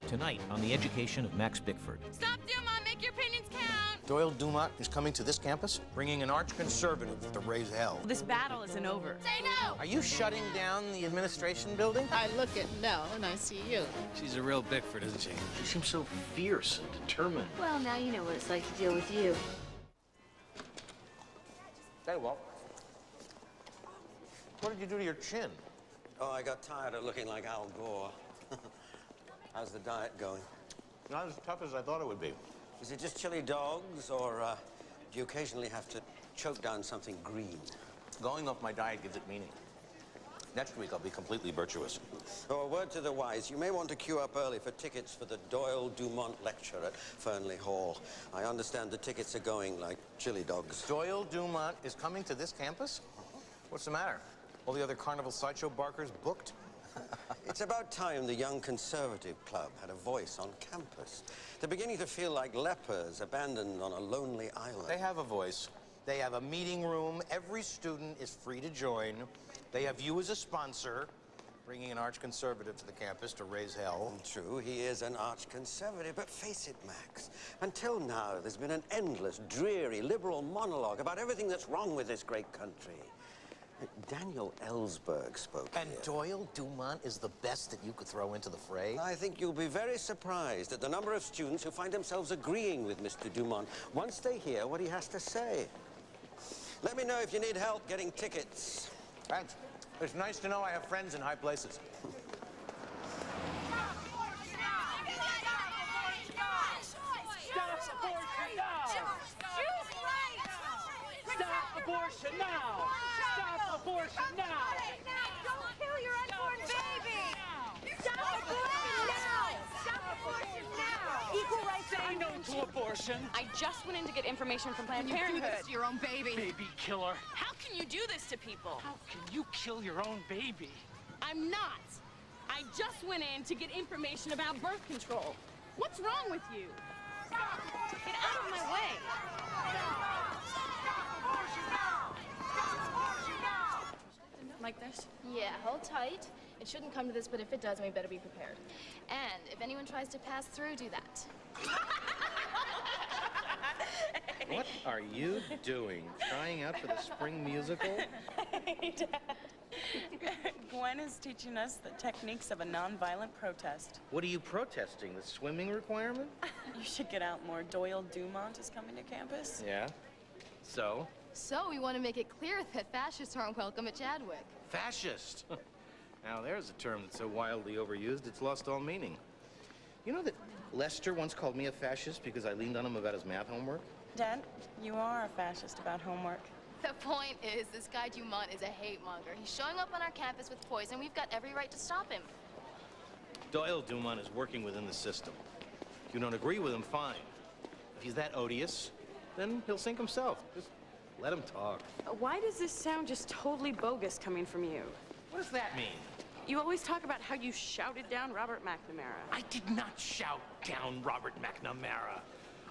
Tonight on the education of Max Bickford. Stop Dumont, make your opinions count! Doyle Dumont is coming to this campus, bringing an arch-conservative to raise hell. This battle isn't over. Say no! Are you shutting down the administration building? I look at Nell and I see you. She's a real Bickford, isn't she? She seems so fierce and determined. Well, now you know what it's like to deal with you. Hey, Walt. What did you do to your chin? Oh, I got tired of looking like Al Gore. How's the diet going? Not as tough as I thought it would be. Is it just chili dogs, or do you occasionally have to choke down something green? Going off my diet gives it meaning. Next week, I'll be completely virtuous. Oh, a word to the wise. You may want to queue up early for tickets for the Doyle Dumont lecture at Fernley Hall. I understand the tickets are going like chili dogs. Doyle Dumont is coming to this campus? What's the matter? All the other carnival sideshow barkers booked? It's about time the Young Conservative Club had a voice on campus. They're beginning to feel like lepers abandoned on a lonely island. They have a voice. They have a meeting room. Every student is free to join. They have you as a sponsor, bringing an arch-conservative to the campus to raise hell. True, he is an arch-conservative, but face it, Max, until now, there's been an endless, dreary, liberal monologue about everything that's wrong with this great country. Daniel Ellsberg spoke And here. Doyle Dumont is the best that you could throw into the fray? I think you'll be very surprised at the number of students who find themselves agreeing with Mr. Dumont once they hear what he has to say. Let me know if you need help getting tickets. Thanks. It's nice to know I have friends in high places. Stop abortion now! Stop abortion now! Don't kill your unborn baby! Stop abortion now! Stop abortion now! Equal rights say no to abortion! I just went in to get information from Planned You do Parenthood. this to your own baby. Baby killer! How can you do this to people? How can you kill your own baby? I'm not. I just went in to get information about birth control. What's wrong with you? Get out of my way. Like this? Yeah, hold tight. It shouldn't come to this, but if it does, we better be prepared. And if anyone tries to pass through, do that. What are you doing? Trying out for the spring musical? Hey, Dad. Gwen is teaching us the techniques of a nonviolent protest. What are you protesting? The swimming requirement? You should get out more. Doyle Dumont is coming to campus. Yeah. So? So we want to make it clear that fascists aren't welcome at Chadwick. Fascist. Now there's a term that's so wildly overused it's lost all meaning. You know that Lester once called me a fascist because I leaned on him about his math homework? Dad, you are a fascist about homework. The point is, this guy Dumont is a hate monger. He's showing up on our campus with poison. We've got every right to stop him. Doyle Dumont is working within the system. If you don't agree with him, fine. If he's that odious, then he'll sink himself. Just let him talk. Why does this sound just totally bogus coming from you? What does that mean? You always talk about how you shouted down Robert McNamara. I did not shout down Robert McNamara.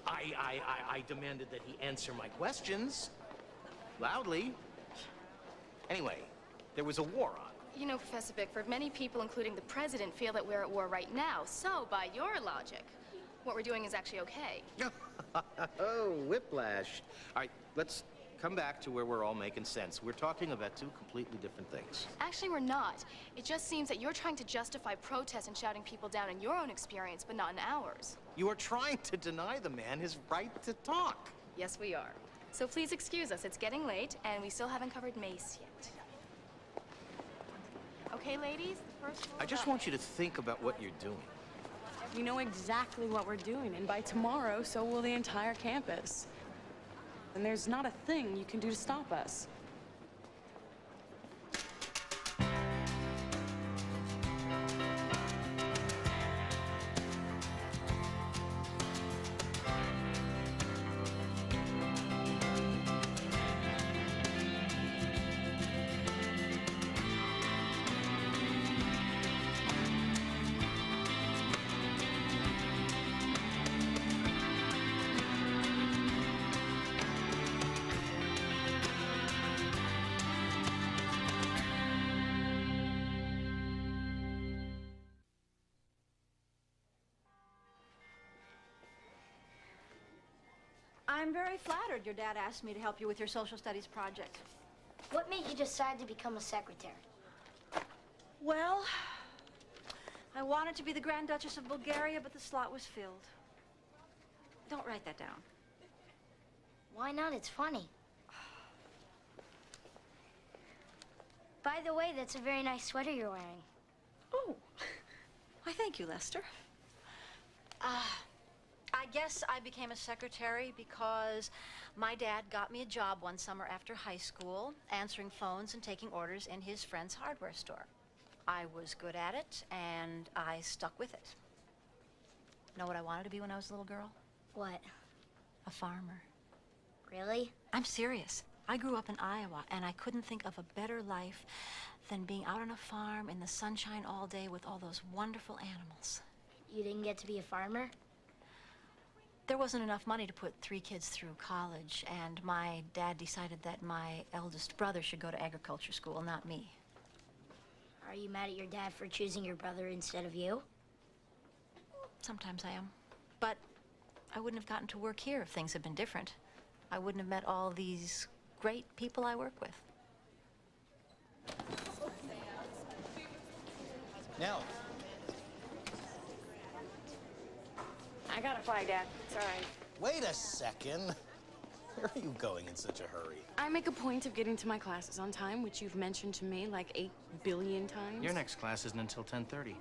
I demanded that he answer my questions. Loudly. Anyway, there was a war on. You know, Professor Bickford, many people, including the president, feel that we're at war right now. So, by your logic, what we're doing is actually okay. Oh, whiplash. All right, let's come back to where we're all making sense. We're talking about two completely different things. Actually, we're not. It just seems that you're trying to justify protest and shouting people down in your own experience, but not in ours. You are trying to deny the man his right to talk. Yes, we are. So please excuse us. It's getting late, and we still haven't covered Mace yet. Okay, ladies, the first rule I just want you to think about what you're doing. We know exactly what we're doing, and by tomorrow, so will the entire campus. And there's not a thing you can do to stop us. I'm very flattered your dad asked me to help you with your social studies project. What made you decide to become a secretary? Well, I wanted to be the Grand Duchess of Bulgaria, but the slot was filled. Don't write that down. Why not? It's funny. By the way, that's a very nice sweater you're wearing. Oh, why thank you, Lester. I guess I became a secretary because my dad got me a job one summer after high school, answering phones and taking orders in his friend's hardware store. I was good at it, and I stuck with it. Know what I wanted to be when I was a little girl? What? A farmer. Really? I'm serious. I grew up in Iowa, and I couldn't think of a better life than being out on a farm in the sunshine all day with all those wonderful animals. You didn't get to be a farmer? There wasn't enough money to put 3 kids through college, and my dad decided that my eldest brother should go to agriculture school, not me. Are you mad at your dad for choosing your brother instead of you? Sometimes I am. But I wouldn't have gotten to work here if things had been different. I wouldn't have met all these great people I work with. Nell. I gotta fly, Dad. It's all right. Wait a second. Where are you going in such a hurry? I make a point of getting to my classes on time, which you've mentioned to me like 8 billion times. Your next class isn't until 10:30.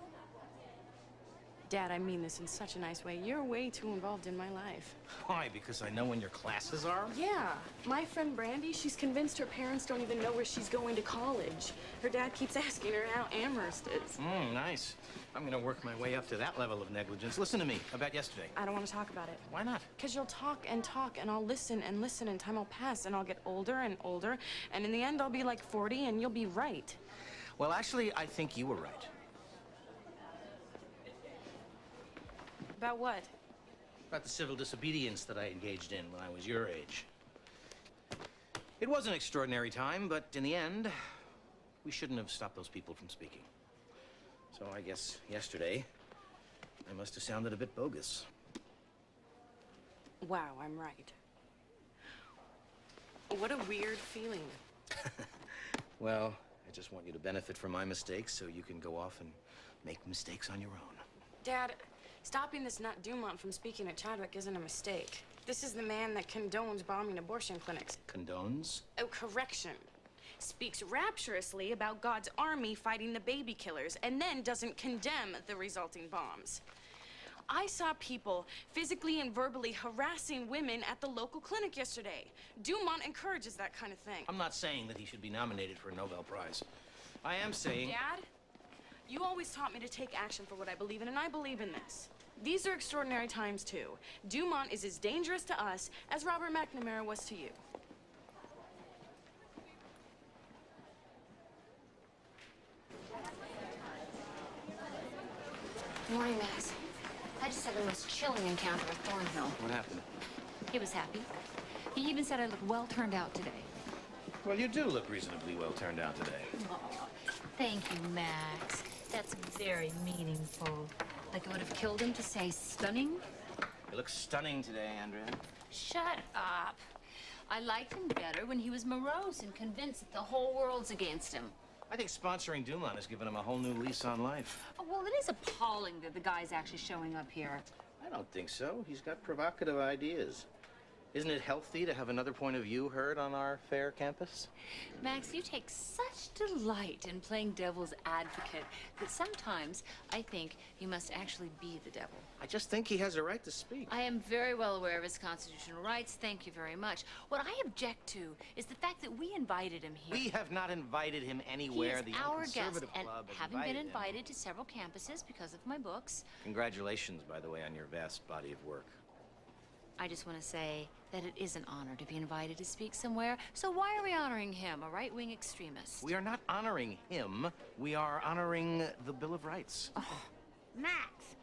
Dad, I mean this in such a nice way. You're way too involved in my life. Why? Because I know when your classes are? Yeah. My friend Brandy, she's convinced her parents don't even know where she's going to college. Her dad keeps asking her how Amherst is. Nice. I'm gonna work my way up to that level of negligence. Listen to me about yesterday. I don't want to talk about it. Why not? Because you'll talk, and I'll listen, and time will pass, and I'll get older and older, and in the end, I'll be like 40, and you'll be right. Well, actually, I think you were right. About what? About the civil disobedience that I engaged in when I was your age. It was an extraordinary time, but in the end, we shouldn't have stopped those people from speaking. So I guess yesterday, I must have sounded a bit bogus. Wow, I'm right. What a weird feeling. Well, I just want you to benefit from my mistakes so you can go off and make mistakes on your own. Dad, stopping this nut Dumont from speaking at Chadwick isn't a mistake. This is the man that condones bombing abortion clinics. Condones? Oh, correction. Speaks rapturously about God's army fighting the baby killers and then doesn't condemn the resulting bombs. I saw people physically and verbally harassing women at the local clinic yesterday. Dumont encourages that kind of thing. I'm not saying that he should be nominated for a Nobel Prize. I am saying... Dad, you always taught me to take action for what I believe in, and I believe in this. These are extraordinary times, too. Dumont is as dangerous to us as Robert McNamara was to you. Morning, Max. I just had the most chilling encounter with Thornhill. What happened? He was happy. He even said I look well turned out today. Well, you do look reasonably well turned out today. Oh, thank you, Max. That's very meaningful. Like it would have killed him to say stunning. You look stunning today, Andrea. Shut up. I liked him better when he was morose and convinced that the whole world's against him. I think sponsoring Dumont has given him a whole new lease on life. Oh, well, it is appalling that the guy's actually showing up here. I don't think so. He's got provocative ideas. Isn't it healthy to have another point of view heard on our fair campus? Max, you take such delight in playing devil's advocate that sometimes I think you must actually be the devil. I just think he has a right to speak. I am very well aware of his constitutional rights. Thank you very much. What I object to is the fact that we invited him here. We have not invited him anywhere. He is The our guest, Conservative and Club has having been him. invited to several campuses because of my books, Congratulations, by the way, on your vast body of work. I just want to say that it is an honor to be invited to speak somewhere. So why are we honoring him, a right-wing extremist? We are not honoring him. We are honoring the Bill of Rights. Oh, Max!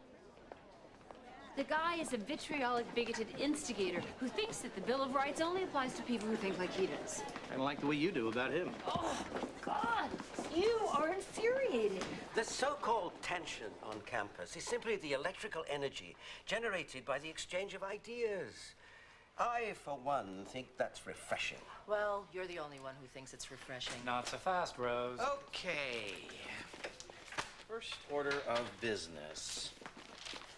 The guy is a vitriolic, bigoted instigator who thinks that the Bill of Rights only applies to people who think like he does. Kind of like the way you do about him. Oh, God! You are infuriating. The so-called tension on campus is simply the electrical energy generated by the exchange of ideas. I, for one, think that's refreshing. Well, you're the only one who thinks it's refreshing. Not so fast, Rose. Okay. First order of business.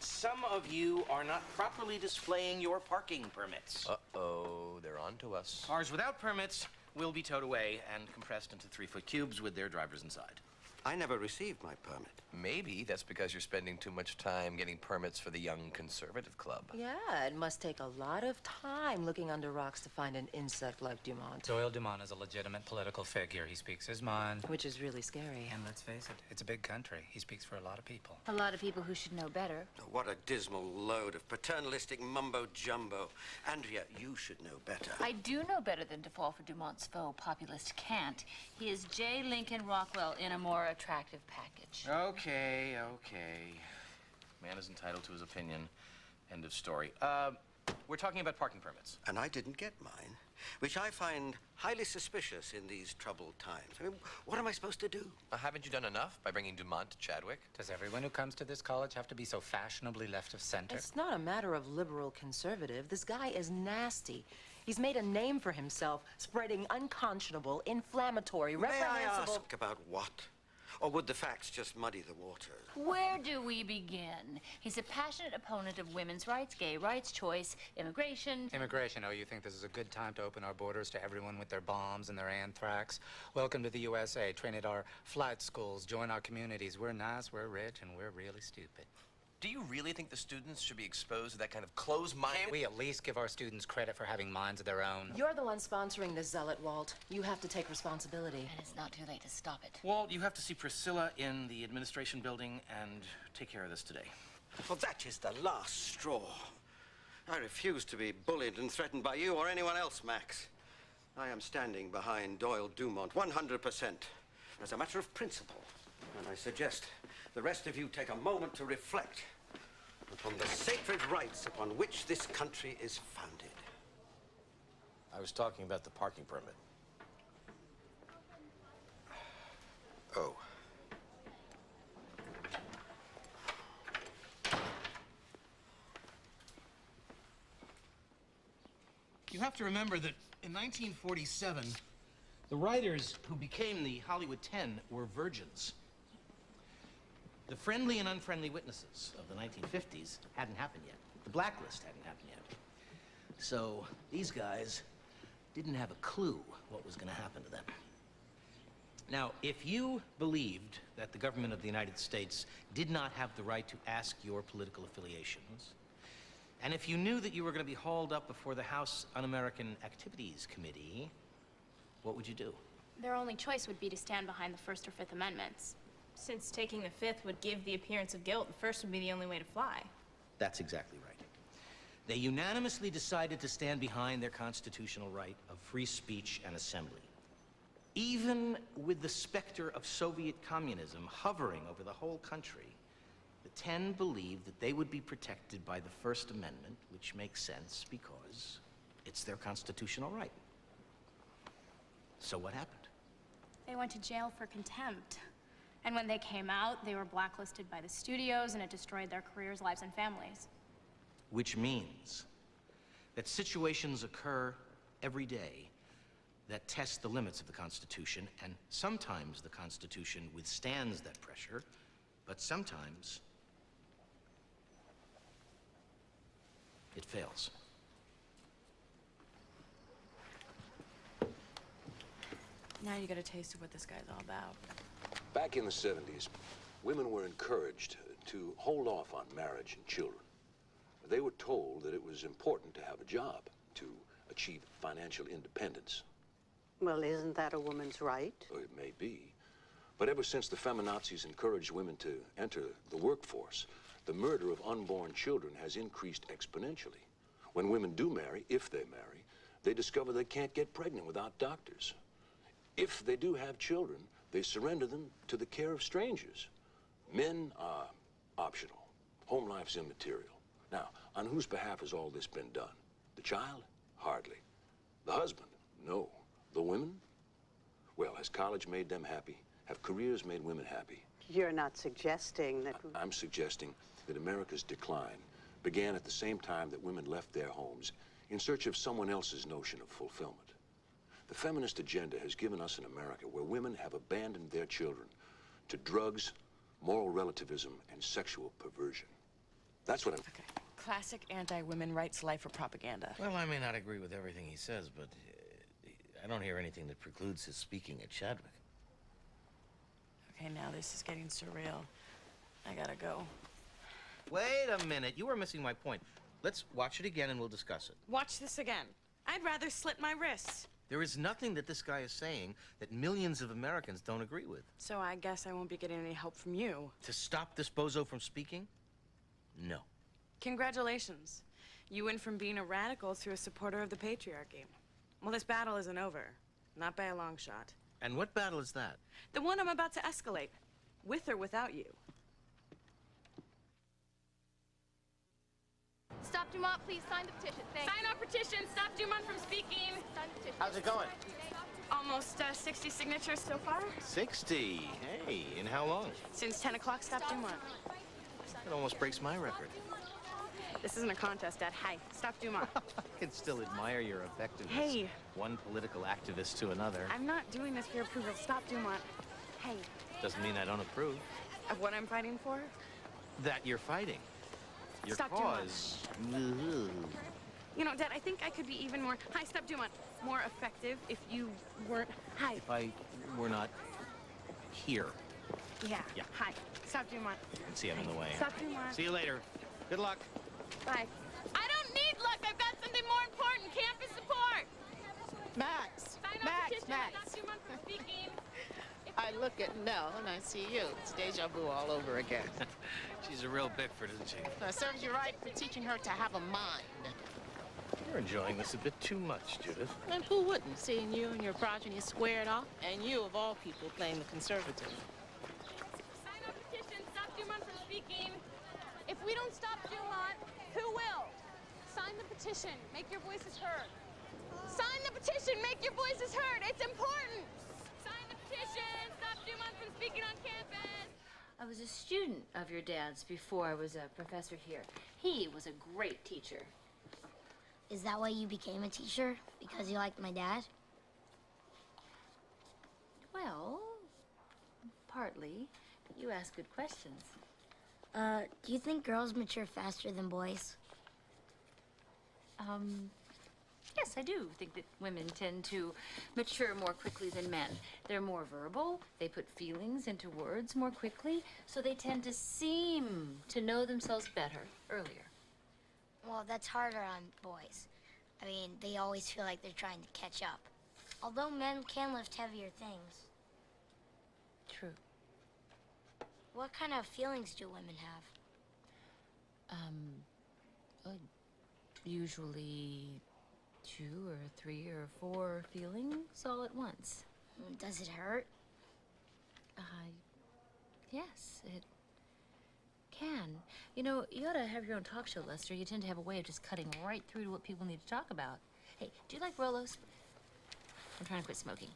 Some of you are not properly displaying your parking permits. Uh-oh, they're on to us. Cars without permits will be towed away and compressed into 3-foot cubes with their drivers inside. I never received my permit. Maybe that's because you're spending too much time getting permits for the Young Conservative Club. Yeah, it must take a lot of time looking under rocks to find an insect like Dumont. Doyle Dumont is a legitimate political figure. He speaks his mind. Which is really scary. And let's face it, it's a big country. He speaks for a lot of people. A lot of people who should know better. What a dismal load of paternalistic mumbo-jumbo. Andrea, you should know better. I do know better than to fall for Dumont's faux populist cant. He is J. Lincoln Rockwell in a more attractive package. Okay. Man is entitled to his opinion. End of story. We're talking about parking permits. And I didn't get mine, which I find highly suspicious in these troubled times. I mean, what am I supposed to do? Haven't you done enough by bringing Dumont to Chadwick? Does everyone who comes to this college have to be so fashionably left of center? It's not a matter of liberal conservative. This guy is nasty. He's made a name for himself, spreading unconscionable, inflammatory, reprehensible... May I ask about what? Or would the facts just muddy the water? Where do we begin? He's a passionate opponent of women's rights, gay rights, choice, immigration. Immigration. Oh, you think this is a good time to open our borders to everyone with their bombs and their anthrax? Welcome to the USA. Train at our flight schools. Join our communities. We're nice, we're rich, and we're really stupid. Do you really think the students should be exposed to that kind of closed-minded... Can't we at least give our students credit for having minds of their own? You're the one sponsoring this zealot, Walt. You have to take responsibility. And it's not too late to stop it. Walt, you have to see Priscilla in the administration building and take care of this today. Well, that is the last straw. I refuse to be bullied and threatened by you or anyone else, Max. I am standing behind Doyle Dumont 100%, as a matter of principle. And I suggest the rest of you take a moment to reflect upon the sacred rights upon which this country is founded. I was talking about the parking permit. Oh. You have to remember that in 1947, the writers who became the Hollywood 10 were virgins. The friendly and unfriendly witnesses of the 1950s hadn't happened yet. The blacklist hadn't happened yet. So these guys didn't have a clue what was going to happen to them. Now, if you believed that the government of the United States did not have the right to ask your political affiliations, and if you knew that you were going to be hauled up before the House Un-American Activities Committee, what would you do? Their only choice would be to stand behind the First or Fifth Amendments. Since taking the Fifth would give the appearance of guilt, the First would be the only way to fly. That's exactly right. They unanimously decided to stand behind their constitutional right of free speech and assembly. Even with the specter of Soviet communism hovering over the whole country, the 10 believed that they would be protected by the First Amendment, which makes sense because it's their constitutional right. So what happened? They went to jail for contempt. And when they came out, they were blacklisted by the studios, and it destroyed their careers, lives, and families. Which means that situations occur every day that test the limits of the Constitution, and sometimes the Constitution withstands that pressure, but sometimes it fails. Now you get a taste of what this guy's all about. Back in the 70s, women were encouraged to hold off on marriage and children. They were told that it was important to have a job to achieve financial independence. Well, isn't that a woman's right? Well, it may be. But ever since the feminazis encouraged women to enter the workforce, the murder of unborn children has increased exponentially. When women do marry, if they marry, they discover they can't get pregnant without doctors. If they do have children, they surrender them to the care of strangers. Men are optional. Home life's immaterial. Now, on whose behalf has all this been done? The child? Hardly. The husband? No. The women? Well, has college made them happy? Have careers made women happy? You're not suggesting that... I'm suggesting that America's decline began at the same time that women left their homes in search of someone else's notion of fulfillment. The feminist agenda has given us an America where women have abandoned their children to drugs, moral relativism, and sexual perversion. That's what I'm... Okay. Classic anti-women rights life or propaganda. Well, I may not agree with everything he says, but I don't hear anything that precludes his speaking at Chadwick. Okay, now this is getting surreal. I gotta go. Wait a minute. You were missing my point. Let's watch it again and we'll discuss it. Watch this again. I'd rather slit my wrists. There is nothing that this guy is saying that millions of Americans don't agree with. So I guess I won't be getting any help from you. To stop this bozo from speaking? No. Congratulations. You went from being a radical to a supporter of the patriarchy. Well, this battle isn't over. Not by a long shot. And what battle is that? The one I'm about to escalate. With or without you. Stop Dumont, please sign the petition. Thanks. Sign our petition. Stop Dumont from speaking. Sign the petition. How's it going? Almost 60 signatures so far. 60. Hey, in how long? Since 10 o'clock, stop Dumont. It almost breaks my record. This isn't a contest, Dad. Hi, stop Dumont. I can still admire your effectiveness. Hey. One political activist to another. I'm not doing this for your approval. Stop Dumont. Hey. Doesn't mean I don't approve. Of what I'm fighting for? That you're fighting. Your Stop cause. You know, Dad, I think I could be even more... Hi, stop Dumont. More effective if you weren't... Hi. If I were not here. Yeah. Yeah. Hi. Stop Dumont. See, I'm in the way. Stop Dumont. See you later. Good luck. Bye. I don't need luck. I've got something more important. Campus support. Max. Sign our Max, petition. Max. Stop Dumont from speaking. I look at Nell and I see you. It's deja vu all over again. She's a real Bickford, isn't she? That serves you right for teaching her to have a mind. You're enjoying this a bit too much, Judith. And who wouldn't, seeing you and your progeny squared off, and you, of all people, playing the conservative. Sign our petition. Stop Dumont from speaking. If we don't stop Dumont, who will? Sign the petition. Make your voices heard. Sign the petition. Make your voices heard. It's important. Sign the petition. Stop Dumont from speaking on campus. I was a student of your dad's before I was a professor here. He was a great teacher. Is that why you became a teacher? Because you liked my dad? Well, partly. But you ask good questions. Do you think girls mature faster than boys? Yes, I do think that women tend to mature more quickly than men. They're more verbal, they put feelings into words more quickly, so they tend to seem to know themselves better earlier. Well, that's harder on boys. I mean, they always feel like they're trying to catch up. Although men can lift heavier things. True. What kind of feelings do women have? Usually 2 or 3 or 4 feelings all at once. Does it hurt? Yes, it can. You know, you ought to have your own talk show, Lester. You tend to have a way of just cutting right through to what people need to talk about. Hey, do you like Rolos? I'm trying to quit smoking.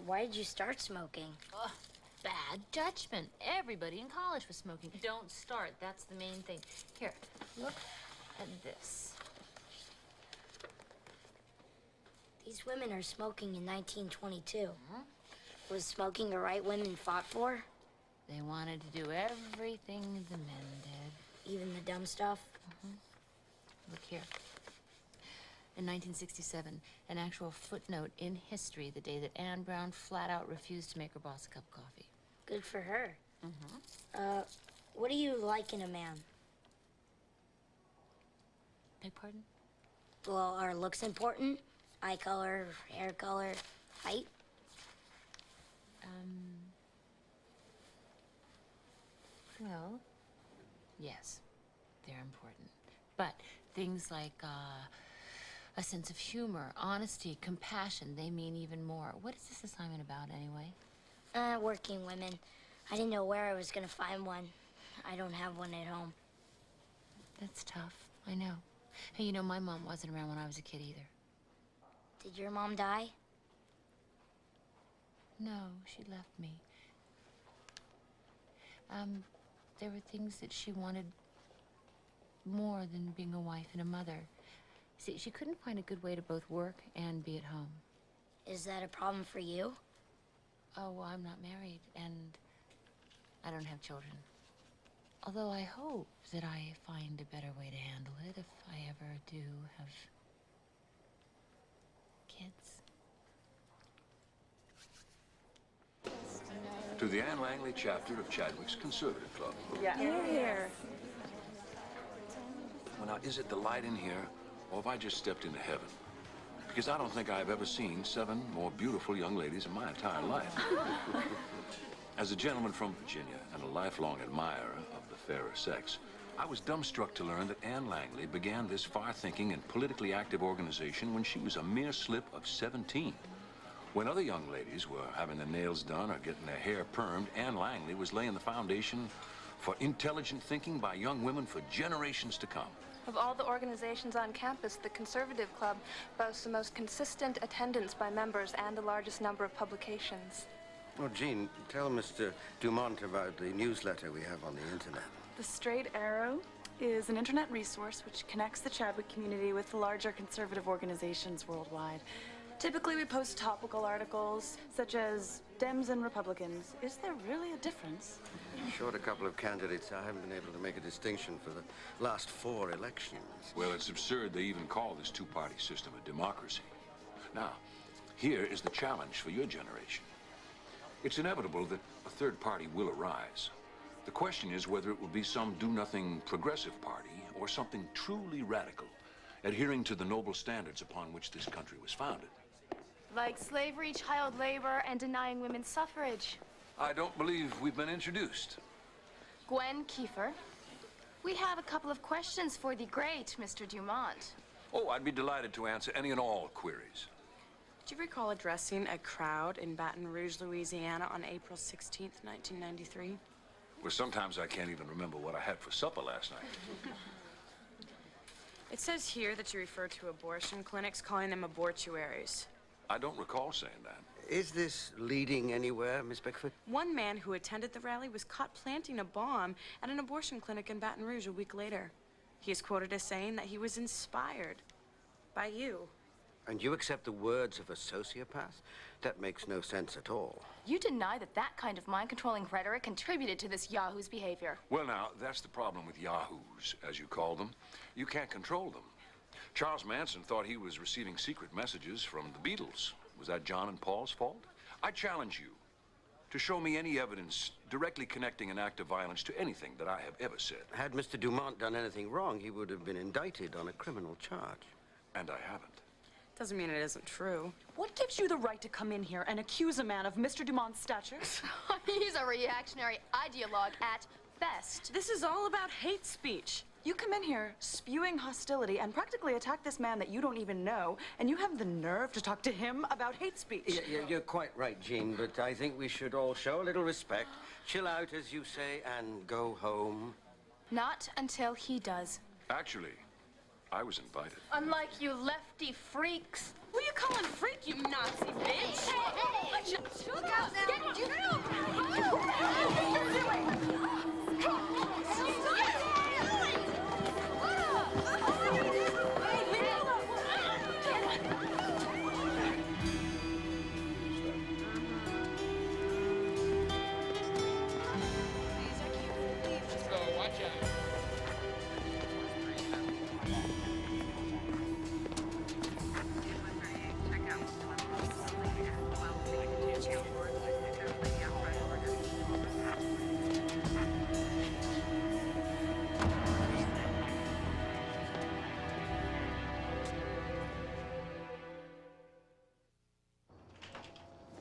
Why did you start smoking? Ugh, bad judgment. Everybody in college was smoking. Don't start. That's the main thing. Here, look at this. These women are smoking in 1922. Was smoking a right women fought for? They wanted to do everything the men did. Even the dumb stuff? Look here. In 1967, an actual footnote in history, the day that Anne Brown flat out refused to make her boss a cup of coffee. Good for her. What do you like in a man? Beg pardon? Well, are looks important? Eye color, hair color, height? Well, yes, they're important. But things like a sense of humor, honesty, compassion, they mean even more. What is this assignment about, anyway? Working women. I didn't know where I was gonna find one. I don't have one at home. That's tough, I know. Hey, you know, my mom wasn't around when I was a kid either. Did your mom die? No, she left me. There were things that she wanted more than being a wife and a mother. See, she couldn't find a good way to both work and be at home. Is that a problem for you? Oh, well, I'm not married, and I don't have children. Although I hope that I find a better way to handle it if I ever do have kids. To the Anne Langley chapter of Chadwick's Conservative Club. Yeah, here. Well, now, is it the light in here, or have I just stepped into heaven? Because I don't think I've ever seen 7 more beautiful young ladies in my entire life. As a gentleman from Virginia and a lifelong admirer of the fairer sex, I was dumbstruck to learn that Anne Langley began this far-thinking and politically active organization when she was a mere slip of 17. When other young ladies were having their nails done or getting their hair permed, Anne Langley was laying the foundation for intelligent thinking by young women for generations to come. Of all the organizations on campus, the Conservative Club boasts the most consistent attendance by members and the largest number of publications. Oh, Jean, tell Mr. Dumont about the newsletter we have on the internet. The Straight Arrow is an internet resource which connects the Chadwick community with the larger conservative organizations worldwide. Typically, we post topical articles such as Dems and Republicans. Is there really a difference? Short a couple of candidates, I haven't been able to make a distinction for the last 4 elections. Well, it's absurd they even call this two-party system a democracy. Now, here is the challenge for your generation. It's inevitable that a third party will arise. The question is whether it will be some do-nothing progressive party or something truly radical, adhering to the noble standards upon which this country was founded. Like slavery, child labor, and denying women's suffrage. I don't believe we've been introduced. Gwen Kiefer. We have a couple of questions for the great Mr. Dumont. Oh, I'd be delighted to answer any and all queries. Do you recall addressing a crowd in Baton Rouge, Louisiana on April 16th, 1993? Well, sometimes I can't even remember what I had for supper last night. It says here that you refer to abortion clinics, calling them abortuaries. I don't recall saying that. Is this leading anywhere, Miss Bickford? One man who attended the rally was caught planting a bomb at an abortion clinic in Baton Rouge a week later. He is quoted as saying that he was inspired by you. And you accept the words of a sociopath? That makes no sense at all. You deny that that kind of mind-controlling rhetoric contributed to this yahoo's behavior. Well, now, that's the problem with yahoos, as you call them. You can't control them. Charles Manson thought he was receiving secret messages from the Beatles. Was that John and Paul's fault? I challenge you to show me any evidence directly connecting an act of violence to anything that I have ever said. Had Mr. Dumont done anything wrong, he would have been indicted on a criminal charge. And I haven't. Doesn't mean it isn't true. What gives you the right to come in here and accuse a man of Mr. Dumont's stature? He's a reactionary ideologue at best. This is all about hate speech. You come in here spewing hostility and practically attack this man that you don't even know, and you have the nerve to talk to him about hate speech. Yeah, you're quite right, Jean, but I think we should all show a little respect, chill out, as you say, and go home. Not until he does. Actually, I was invited. Unlike you lefty freaks. Who you calling freak, you Nazi bitch? Hey! Look out now! Get you!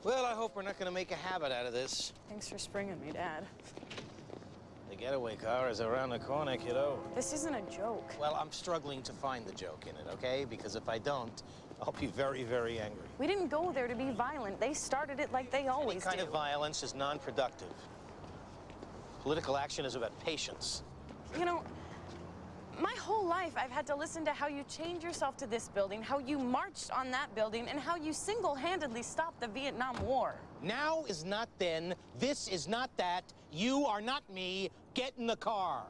Well, I hope we're not going to make a habit out of this. Thanks for springing me, Dad. The getaway car is around the corner, kiddo. This isn't a joke. Well, I'm struggling to find the joke in it, okay? Because if I don't, I'll be very, very angry. We didn't go there to be violent. They started it like they always do. Any kind of violence is non-productive. Political action is about patience. You know, my whole life I've had to listen to how you chained yourself to this building, how you marched on that building, and how you single-handedly stopped the Vietnam War. Now is not then. This is not that. You are not me. Get in the car.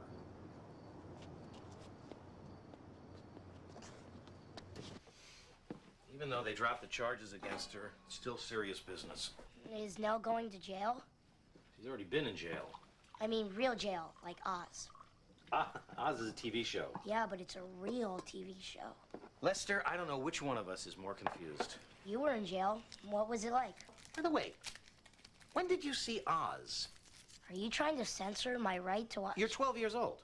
Even though they dropped the charges against her, it's still serious business. Is Nell going to jail? She's already been in jail. I mean real jail, like Oz. Oz is a TV show. Yeah, but it's a real TV show. Lester, I don't know which one of us is more confused. You were in jail. What was it like? By the way, when did you see Oz? Are you trying to censor my right to watch? You're 12 years old.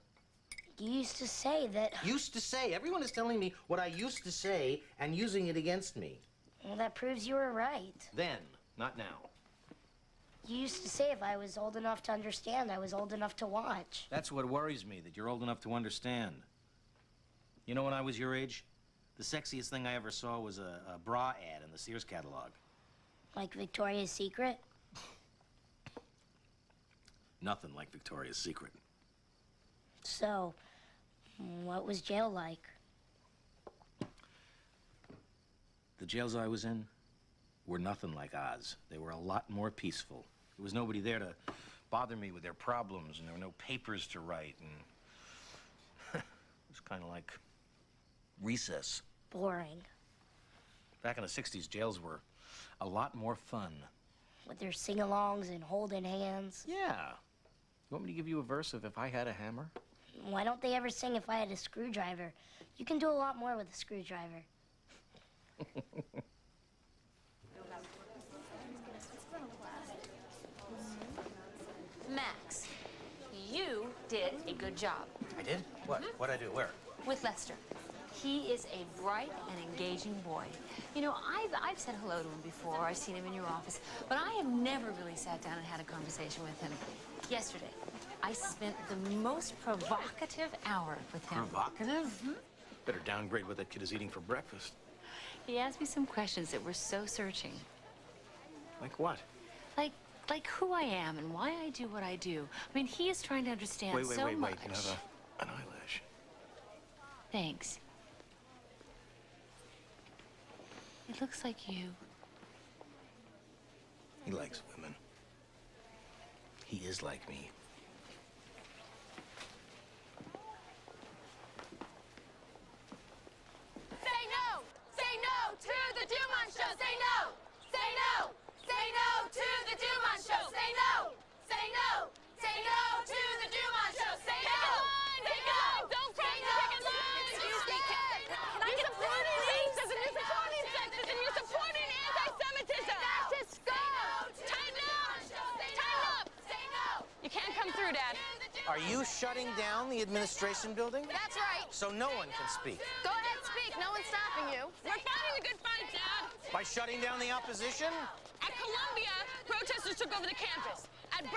You used to say that... Used to say? Everyone is telling me what I used to say and using it against me. Well, that proves you were right. Then, not now. You used to say if I was old enough to understand, I was old enough to watch. That's what worries me, that you're old enough to understand. You know, when I was your age, the sexiest thing I ever saw was a bra ad in the Sears catalog. Like Victoria's Secret? Nothing like Victoria's Secret. So, what was jail like? The jails I was in were nothing like Oz. They were a lot more peaceful. There was nobody there to bother me with their problems, and there were no papers to write, and it was kind of like recess. Boring. Back in the 60s, jails were a lot more fun. With their sing-alongs and holding hands. Yeah. You want me to give you a verse of If I Had a Hammer? Why don't they ever sing If I Had a Screwdriver? You can do a lot more with a screwdriver. Max, you did a good job. I did? What? What'd I do? Where? With Lester. He is a bright and engaging boy. You know, I've said hello to him before. I've seen him in your office, but I have never really sat down and had a conversation with him. Yesterday, I spent the most provocative hour with him. Provocative? Mm-hmm. Better downgrade what that kid is eating for breakfast. He asked me some questions that were so searching. Like what? Like who I am and why I do what I do. I mean, he is trying to understand Wait. so You much. have an eyelash. Thanks. It looks like you. He likes women. He is like me. Say no! Say no to the Dumont Show! Say no! Say no! Say no to the Dumont Show! Say no! Say no! Say no to the Dumont Show! Say no! Say no! Don't say no! Excuse me, can I get a minute, please? You're supporting sexism! You're supporting anti-Semitism! Just go! Tighten up! Tighten up! Say no! You can't come through, Dad. Are you shutting down the administration building? That's right. So no one can speak. Go ahead, speak. No one's stopping you. We're fighting a good fight, Dad. By shutting down the opposition? At Columbia, protesters took over the campus. At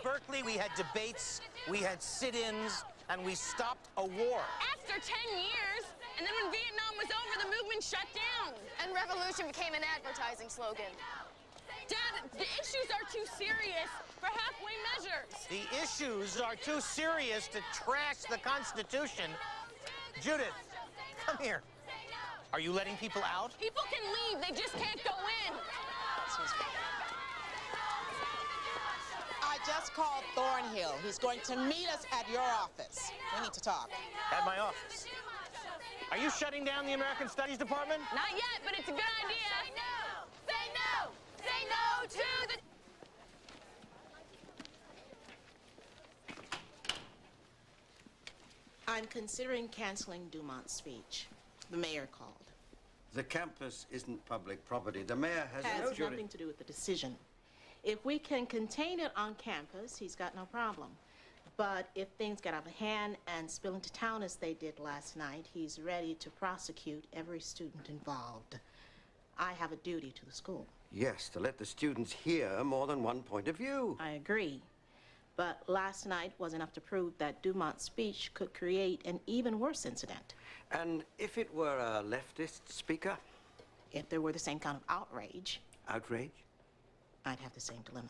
Berkeley, we had debates, we had sit-ins, and we stopped a war. After 10 years, and then when Vietnam was over, the movement shut down. And revolution became an advertising slogan. Dad, the issues are too serious for halfway measures. The issues are too serious to trash the Constitution. Judith, come here. Are you letting people out? People can leave, they just can't go in. I just called Thornhill. He's going to meet us at your office. We need to talk. At my office. Are you shutting down the American Studies Department? Not yet, but it's a good idea. Say no! Say no! Say no to the... I'm considering canceling Dumont's speech. The mayor called. The campus isn't public property. The mayor has Has nothing to do with the decision. If we can contain it on campus, he's got no problem. But if things get out of hand and spill into town as they did last night, he's ready to prosecute every student involved. I have a duty to the school. Yes, to let the students hear more than one point of view. I agree. But last night was enough to prove that Dumont's speech could create an even worse incident. And if it were a leftist speaker? If there were the same kind of outrage. Outrage? I'd have the same dilemma.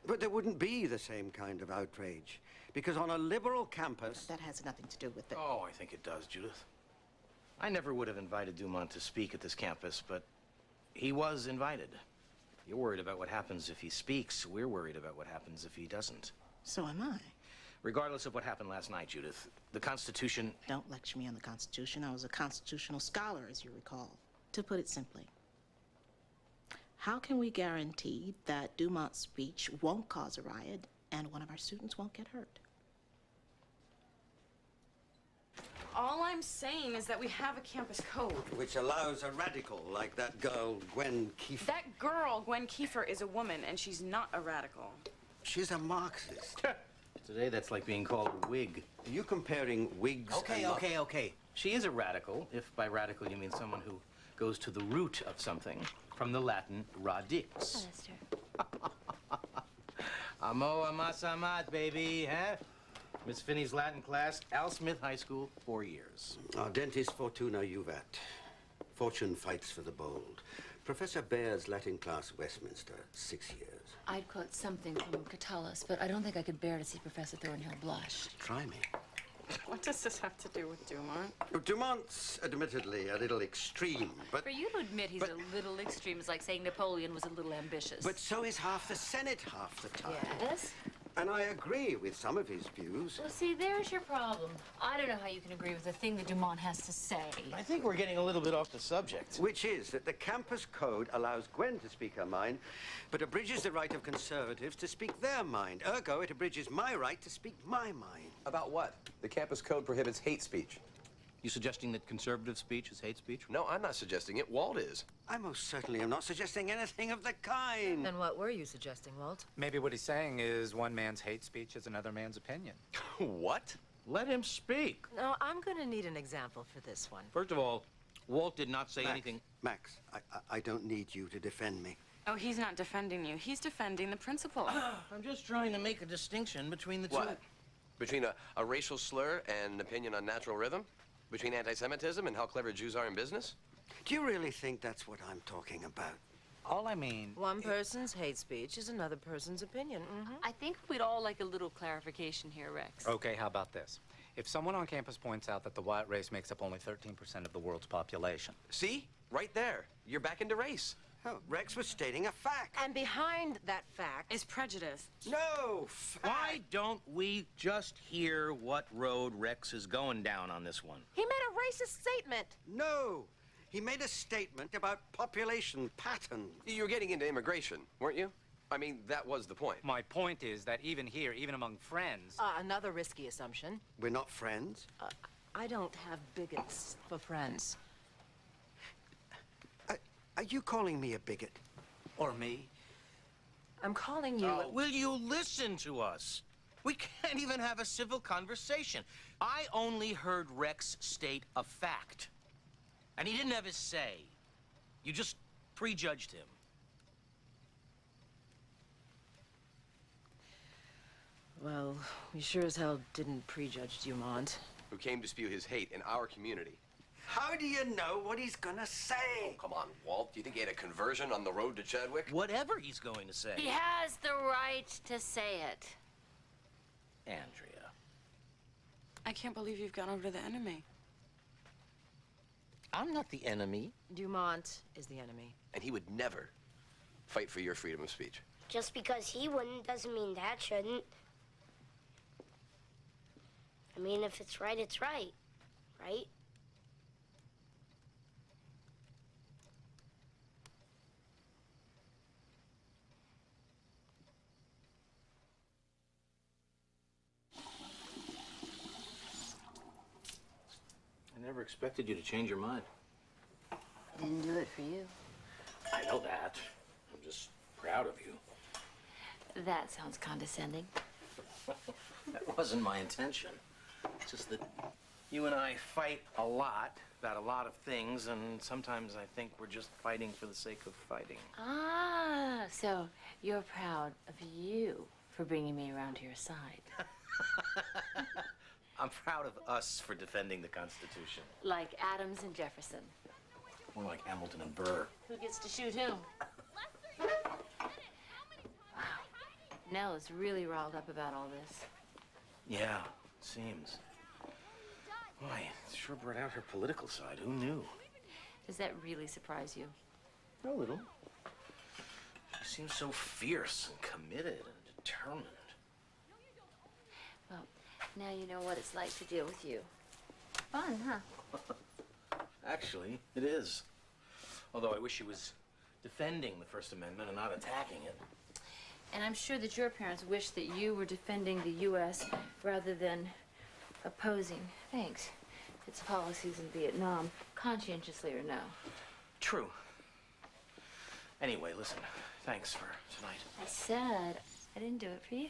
But there wouldn't be the same kind of outrage. Because on a liberal campus... That has nothing to do with it. Oh, I think it does, Judith. I never would have invited Dumont to speak at this campus, but he was invited. You're worried about what happens if he speaks. We're worried about what happens if he doesn't. So am I. Regardless of what happened last night, Judith, the Constitution... Don't lecture me on the Constitution. I was a constitutional scholar, as you recall. To put it simply, How can we guarantee that Dumont's speech won't cause a riot and one of our students won't get hurt? All I'm saying is that we have a campus code. Which allows a radical like that girl, Gwen Kiefer. That girl, Gwen Kiefer, is a woman, and she's not a radical. She's a Marxist. Today, that's like being called a Whig. Are you comparing Whigs and... Okay. She is a radical, if by radical you mean someone who goes to the root of something, from the Latin radix. Amo amasamat, baby, huh? Miss Finney's Latin class, Al Smith High School, 4 years. Ardentis fortuna juvat. Fortune fights for the bold. Professor Baer's Latin class, Westminster, 6 years. I'd quote something from Catullus, but I don't think I could bear to see Professor Thornhill blush. Try me. What does this have to do with Dumont? Dumont's admittedly a little extreme, but... For you to admit he's a little extreme is like saying Napoleon was a little ambitious. But so is half the Senate half the time. Yes? And I agree with some of his views. Well, see, there's your problem. I don't know how you can agree with the thing that Dumont has to say. I think we're getting a little bit off the subject. Which is that the campus code allows Gwen to speak her mind, but abridges the right of conservatives to speak their mind. Ergo, it abridges my right to speak my mind. About what? The campus code prohibits hate speech. You suggesting that conservative speech is hate speech? No, I'm not suggesting it. Walt is. I most certainly am not suggesting anything of the kind. Then what were you suggesting, Walt? Maybe what he's saying is one man's hate speech is another man's opinion. What? Let him speak. No, I'm going to need an example for this one. First of all, Walt did not say anything. Max, I don't need you to defend me. Oh, he's not defending you. He's defending the principal. I'm just trying to make a distinction between the two. What? Between a racial slur and an opinion on natural rhythm? Between anti-Semitism and how clever Jews are in business? Do you really think that's what I'm talking about? All I mean... One person's hate speech is another person's opinion. I think we'd all like a little clarification here, Rex. Okay, how about this? If someone on campus points out that the white race makes up only 13% of the world's population... See? Right there. You're back into race. Oh, Rex was stating a fact. And behind that fact is prejudice. No, fact. Why don't we just hear what road Rex is going down on this one? He made a racist statement. No. He made a statement about population patterns. You were getting into immigration, weren't you? I mean, that was the point. My point is that even here, even among friends... Another risky assumption. We're not friends? I don't have bigots for friends. Are you calling me a bigot? Or me? I'm calling you... Will you listen to us? We can't even have a civil conversation. I only heard Rex state a fact. And he didn't have his say. You just prejudged him. Well, we sure as hell didn't prejudge Dumont. Who came to spew his hate in our community. How do you know what he's gonna say? Oh, come on, Walt. Do you think he had a conversion on the road to Chadwick? Whatever he's going to say. He has the right to say it. Andrea. I can't believe you've gone over to the enemy. I'm not the enemy. Dumont is the enemy. And he would never fight for your freedom of speech. Just because he wouldn't doesn't mean that shouldn't. I mean, if it's right, it's right. Right? I never expected you to change your mind. Didn't do it for you. I know that. I'm just proud of you. That sounds condescending. That wasn't my intention. It's just that you and I fight a lot about a lot of things, and sometimes I think we're just fighting for the sake of fighting. Ah, so you're proud of you for bringing me around to your side. I'm proud of us for defending the Constitution. Like Adams and Jefferson. More like Hamilton and Burr. Who gets to shoot whom? Wow. Nell is really riled up about all this. Yeah, it seems. Boy, it sure brought out her political side. Who knew? Does that really surprise you? A little. She seems so fierce and committed and determined. Well, now you know what it's like to deal with you. Fun, huh? Actually, it is. Although I wish she was defending the First Amendment and not attacking it. And I'm sure that your parents wish that you were defending the U.S. rather than opposing, thanks, its policies in Vietnam, conscientiously or no. True. Anyway, listen, thanks for tonight. I said I didn't do it for you.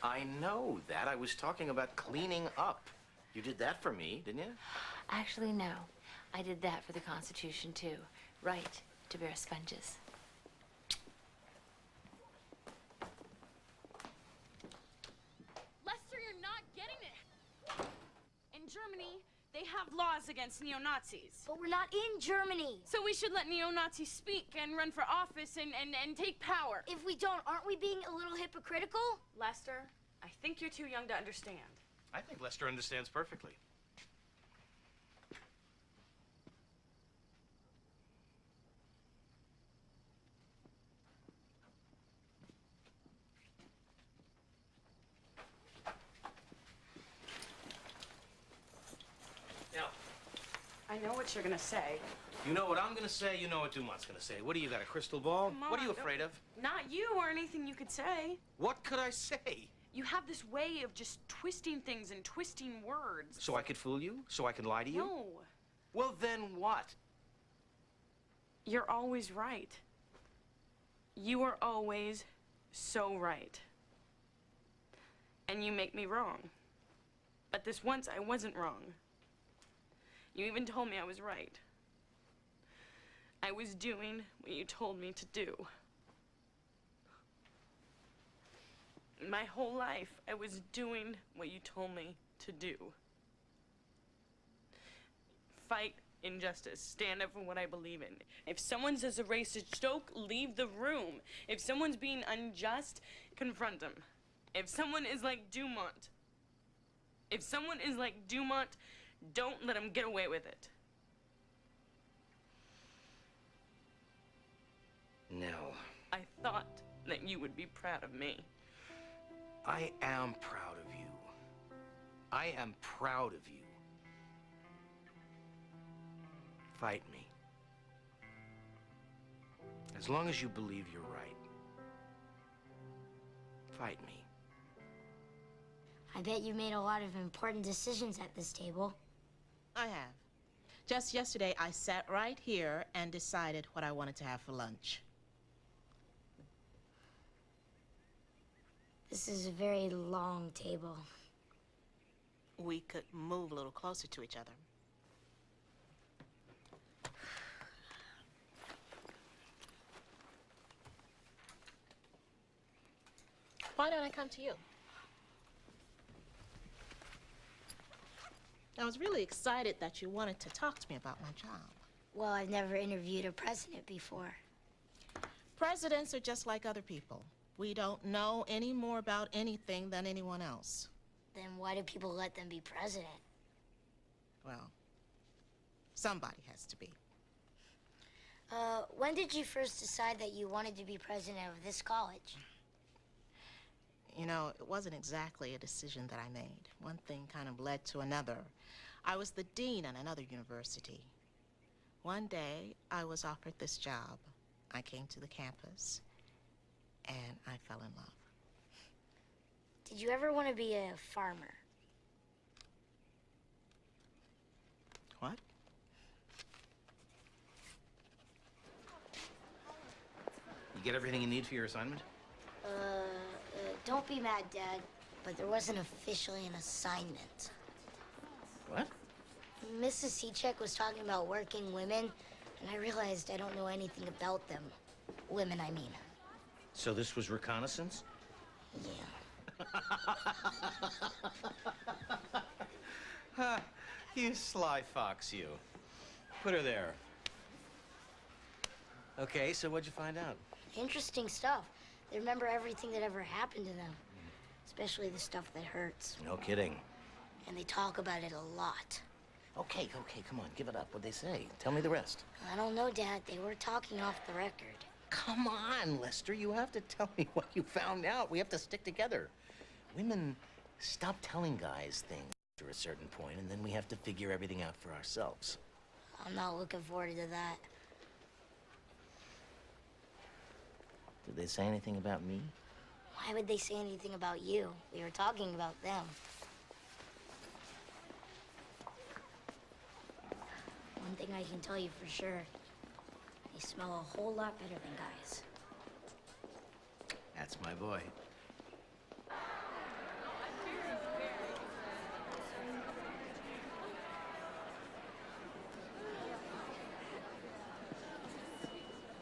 I know that. I was talking about cleaning up. You did that for me, didn't you? Actually, no. I did that for the Constitution, too. Right to bear sponges. Lester, you're not getting it. In Germany, they have laws against neo-Nazis. But we're not in Germany. So we should let neo-Nazis speak and run for office and take power. If we don't, aren't we being a little hypocritical? Lester, I think you're too young to understand. I think Lester understands perfectly. I know what you're gonna say. You know what I'm gonna say, you know what Dumont's gonna say. What do you got, a crystal ball? Come on, What are you afraid of? Not you or anything you could say. What could I say? You have this way of just twisting things and twisting words. So I could fool you? So I could lie to you? No. Well, then what? You're always right. You are always so right. And you make me wrong. But this once I wasn't wrong. You even told me I was right. I was doing what you told me to do. My whole life, I was doing what you told me to do. Fight injustice. Stand up for what I believe in. If someone says a racist joke, leave the room. If someone's being unjust, confront them. If someone is like Dumont, don't let him get away with it. Nell. I thought that you would be proud of me. I am proud of you. I am proud of you. Fight me. As long as you believe you're right. Fight me. I bet you made a lot of important decisions at this table. I have. Just yesterday, I sat right here and decided what I wanted to have for lunch. This is a very long table. We could move a little closer to each other. Why don't I come to you? I was really excited that you wanted to talk to me about my job. Well, I've never interviewed a president before. Presidents are just like other people. We don't know any more about anything than anyone else. Then why do people let them be president? Well, somebody has to be. When did you first decide that you wanted to be president of this college? You know, it wasn't exactly a decision that I made. One thing kind of led to another. I was the dean at another university. One day, I was offered this job. I came to the campus, and I fell in love. Did you ever want to be a farmer? What? You get everything you need for your assignment? Don't be mad, Dad, but there wasn't officially an assignment. What? Mrs. Seacheck was talking about working women, and I realized I don't know anything about them. Women, I mean. So this was reconnaissance? Yeah. Huh, you sly fox, you. Put her there. Okay, so what'd you find out? Interesting stuff. They remember everything that ever happened to them, especially the stuff that hurts. No kidding. And they talk about it a lot. Okay, come on, give it up. What'd they say? Tell me the rest. I don't know, Dad. They were talking off the record. Come on, Lester, you have to tell me what you found out. We have to stick together. Women stop telling guys things after a certain point, and then we have to figure everything out for ourselves. I'm not looking forward to that. Did they say anything about me? Why would they say anything about you? We were talking about them. One thing I can tell you for sure, they smell a whole lot better than guys. That's my boy.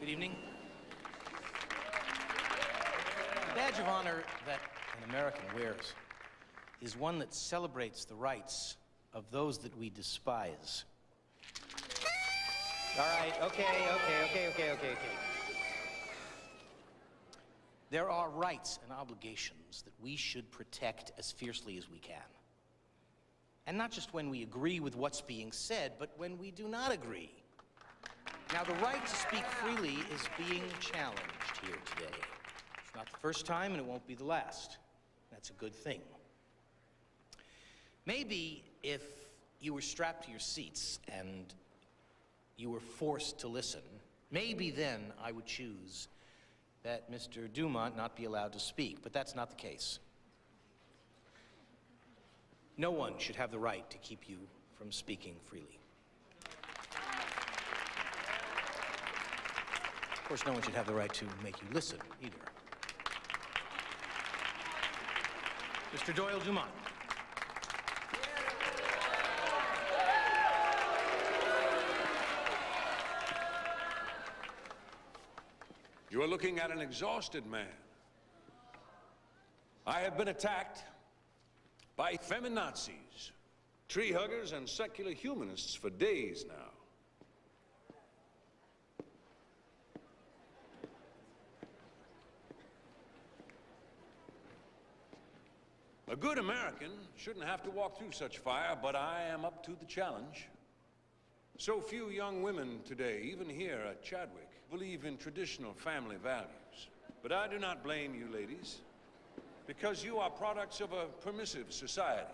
Good evening. The badge of honor that an American wears is one that celebrates the rights of those that we despise. All right, okay. There are rights and obligations that we should protect as fiercely as we can. And not just when we agree with what's being said, but when we do not agree. Now, the right to speak freely is being challenged here today. It's not the first time, and it won't be the last. That's a good thing. Maybe if you were strapped to your seats and you were forced to listen, maybe then I would choose that Mr. Dumont not be allowed to speak, but that's not the case. No one should have the right to keep you from speaking freely. Of course, no one should have the right to make you listen, either. Mr. Doyle Dumont. You are looking at an exhausted man. I have been attacked by feminazis, tree huggers, and secular humanists for days now. A good American shouldn't have to walk through such fire, but I am up to the challenge. So few young women today, even here at Chadwick, believe in traditional family values. But I do not blame you, ladies, because you are products of a permissive society.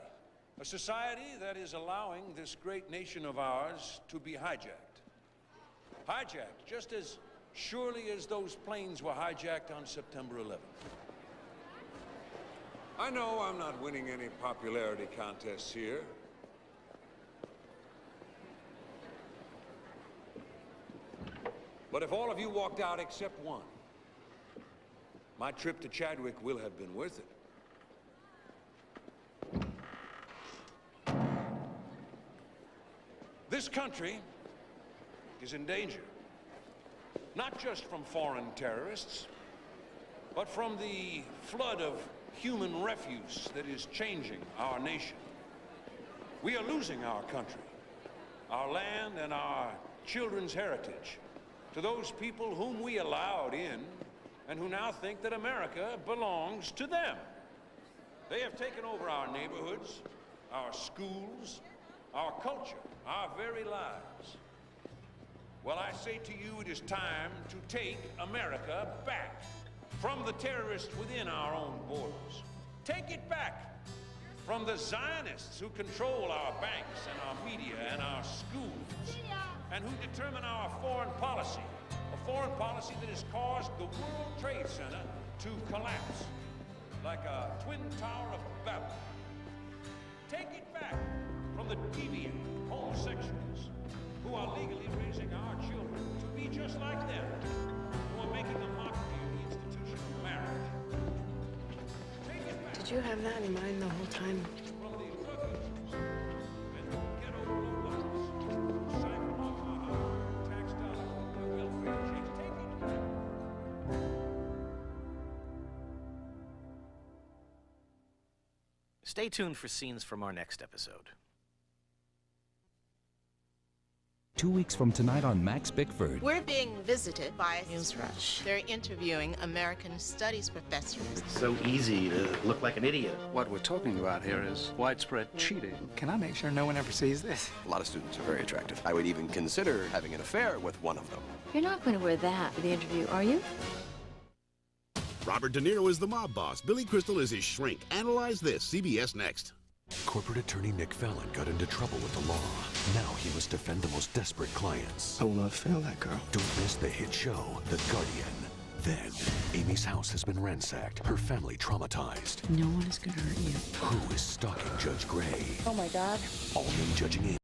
A society that is allowing this great nation of ours to be hijacked. Hijacked just as surely as those planes were hijacked on September 11th. I know I'm not winning any popularity contests here. But if all of you walked out except one, my trip to Chadwick will have been worth it. This country is in danger, not just from foreign terrorists, but from the flood of human refuse that is changing our nation. We are losing our country, our land, and our children's heritage to those people whom we allowed in and who now think that America belongs to them. They have taken over our neighborhoods, our schools, our culture, our very lives. Well, I say to you, it is time to take America back from the terrorists within our own borders. Take it back from the Zionists who control our banks and our media and our schools and who determine our foreign policy, a foreign policy that has caused the World Trade Center to collapse like a twin tower of Babel. Take it back from the deviant homosexuals who are legally raising our children to be just like them, who are making a mockery of the institution of marriage. Take it back. Did you have that in mind the whole time? From the drug users and the ghetto low-lives, siphon off our hard tax dollars with their welfare checks. Take it back. Stay tuned for scenes from our next episode. 2 weeks from tonight on Max Bickford. We're being visited by News Rush. They're interviewing American Studies professors. It's so easy to look like an idiot. What we're talking about here is widespread cheating. Can I make sure no one ever sees this? A lot of students are very attractive. I would even consider having an affair with one of them. You're not going to wear that for the interview, are you? Robert De Niro is the mob boss. Billy Crystal is his shrink. Analyze this. CBS Next. Corporate attorney Nick Fallon got into trouble with the law. Now he must defend the most desperate clients. I will not fail that girl. Don't miss the hit show, The Guardian. Then, Amy's house has been ransacked, her family traumatized. No one is gonna hurt you. Who is stalking Judge Gray? Oh my God. All men judging Amy.